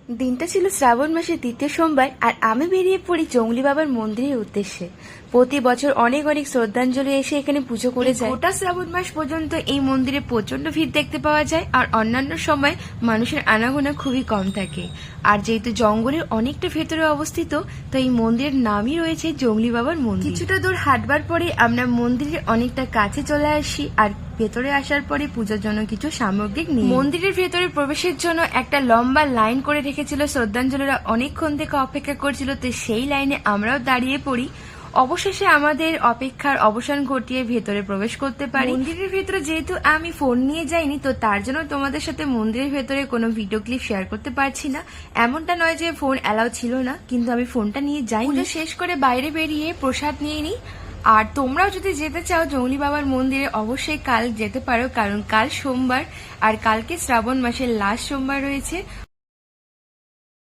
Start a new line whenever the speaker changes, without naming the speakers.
দিনটা ছিল শ্রাবণ মাসের দ্বিতীয় সোমবার, আর আমি বেরিয়ে পড়ি জঙ্গলি বাবার মন্দিরের উদ্দেশ্যে। প্রতি বছর অনেক অনেক শ্রদ্ধাঞ্জলি এসে এখানে পুজো করে যায়। গোটা শ্রাবণ মাস পর্যন্ত এই মন্দিরে প্রচন্ড ভিড় দেখতে পাওয়া যায়, আর অন্যান্য সময় মানুষের আনাগোনা খুবই কম থাকে। আর যেহেতু জঙ্গলের অনেকটা ভেতরে অবস্থিত, তো এই মন্দিরের নামই রয়েছে জঙ্গলি বাবার মন্দির। কিছুটা দূর হাঁটবার পরে আমরা মন্দিরের অনেকটা কাছে চলে আসি, আর ভেতরে আসার পরে পূজার জন্য কিছু সামগ্রিক নিয়ে মন্দিরের ভেতরে প্রবেশের জন্য একটা লম্বা লাইন করে রেখেছিল। শ্রদ্ধাঞ্জলিরা অনেকক্ষণ থেকে অপেক্ষা করছিল, তো সেই লাইনে আমরাও দাঁড়িয়ে পড়ি। অবশেষে আমাদের অপেক্ষার অবসান ঘটিয়ে ভেতরে প্রবেশ করতে পারি। মন্দিরের ভেতরে যেহেতু আমি ফোন নিয়ে যাইনি, তো তার জন্য তোমাদের সাথে মন্দিরের ভেতরে কোনো ভিডিও ক্লিপ শেয়ার করতে পারছি না। এমনটা নয় যে ফোন অ্যালাউ ছিল না, কিন্তু আমি ফোনটা নিয়ে যাইনি। শেষ করে বাইরে বেরিয়ে প্রসাদ নিয়ে নিই। আর তোমরাও যদি যেতে চাও জঙ্গলি বাবার মন্দিরে, অবশ্যই কাল যেতে পারো, কারণ কাল সোমবার আর কালকে শ্রাবণ মাসের লাস্ট সোমবার রয়েছে।